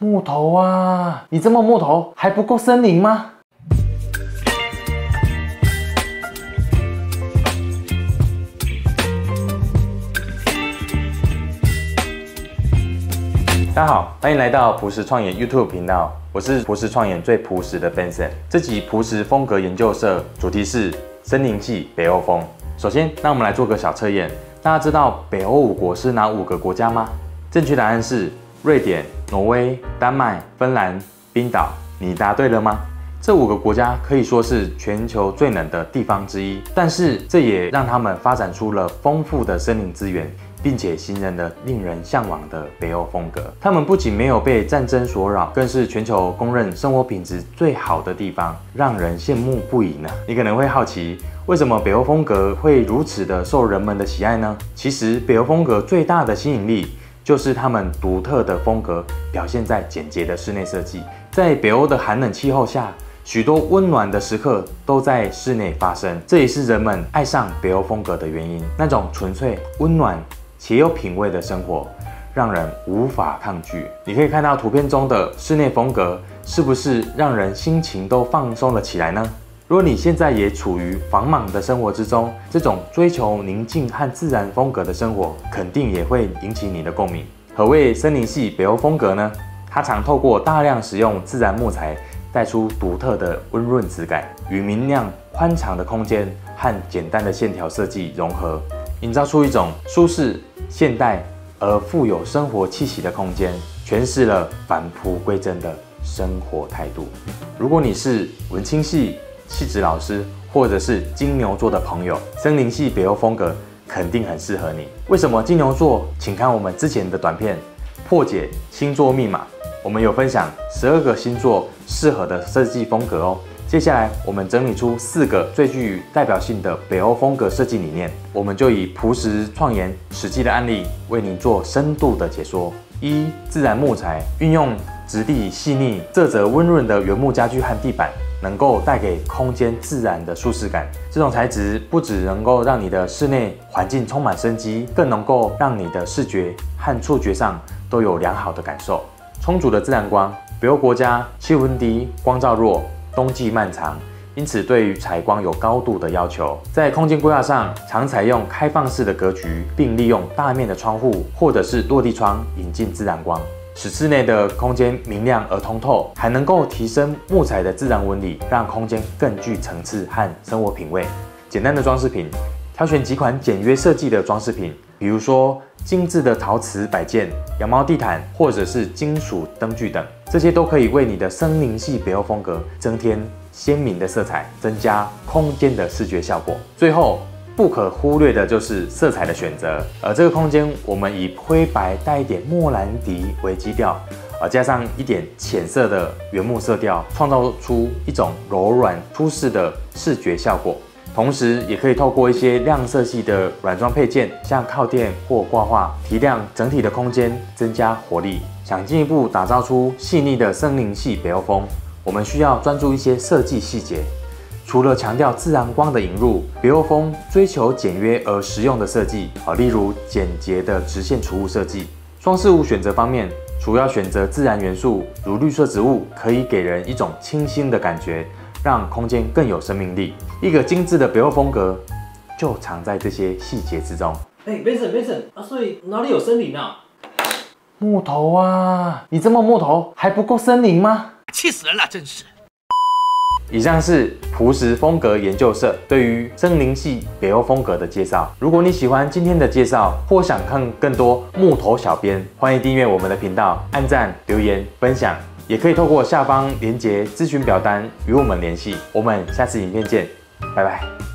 木头啊，你这么木头还不够森林吗？大家好，欢迎来到朴实创研 YouTube 频道，我是朴实创研最朴实的 Benson。这集朴实风格研究社主题是森林系北欧风。首先，让我们来做个小测验。大家知道北欧5国是哪5个国家吗？正确答案是瑞典、挪威、丹麦、芬兰、冰岛。你答对了吗？这5个国家可以说是全球最冷的地方之一，但是这也让他们发展出了丰富的森林资源，并且形成了令人向往的北欧风格。他们不仅没有被战争所扰，更是全球公认生活品质最好的地方，让人羡慕不已呢。你可能会好奇，为什么北欧风格会如此的受人们的喜爱呢？其实，北欧风格最大的吸引力就是他们独特的风格表现在简洁的室内设计。在北欧的寒冷气候下，许多温暖的时刻都在室内发生，这也是人们爱上北欧风格的原因。那种纯粹、温暖且有品味的生活，让人无法抗拒。你可以看到图片中的室内风格，是不是让人心情都放松了起来呢？如果你现在也处于繁忙的生活之中，这种追求宁静和自然风格的生活，肯定也会引起你的共鸣。何谓森林系北欧风格呢？它常透过大量使用自然木材，带出独特的温润质感，与明亮宽敞的空间和简单的线条设计融合，营造出一种舒适、现代而富有生活气息的空间，诠释了返璞归真的生活态度。如果你是文青系、气质老师，或者是金牛座的朋友，森林系北欧风格肯定很适合你。为什么金牛座？请看我们之前的短片《破解星座密码》，我们有分享12个星座适合的设计风格哦。接下来我们整理出4个最具代表性的北欧风格设计理念，我们就以朴实创研实际的案例为您做深度的解说。1、自然木材，运用质地细腻、色泽温润的原木家具和地板，能够带给空间自然的舒适感。这种材质不只能够让你的室内环境充满生机，更能够让你的视觉和触觉上都有良好的感受。充足的自然光，北欧国家气温低、光照弱，冬季漫长，因此对于采光有高度的要求。在空间规划上，常采用开放式的格局，并利用大面的窗户或者是落地窗引进自然光，使室内的空间明亮而通透，还能够提升木材的自然纹理，让空间更具层次和生活品味。简单的装饰品，挑选几款简约设计的装饰品，比如说精致的陶瓷摆件、羊毛地毯，或者是金属灯具等，这些都可以为你的森林系北欧风格增添鲜明的色彩，增加空间的视觉效果。最后，不可忽略的就是色彩的选择，而这个空间我们以灰白带一点莫兰迪为基调，加上一点浅色的原木色调，创造出一种柔软舒适的视觉效果。同时，也可以透过一些亮色系的软装配件，像靠垫或挂画，提亮整体的空间，增加活力。想进一步打造出细腻的森林系北欧风，我们需要专注一些设计细节。除了强调自然光的引入，北欧风追求简约而实用的设计，例如简洁的直线储物设计。装饰物选择方面，主要选择自然元素，如绿色植物，可以给人一种清新的感觉，让空间更有生命力。一个精致的北欧风格，就藏在这些细节之中。Benson 啊，所以哪里有森林啊？木头啊，你这么木头还不够森林吗？气死人了，真是！以上是朴实风格研究社对于森林系北欧风格的介绍。如果你喜欢今天的介绍，或想看更多木头小编，欢迎订阅我们的频道，按赞、留言、分享，也可以透过下方连结咨询表单与我们联系。我们下次影片见，拜拜。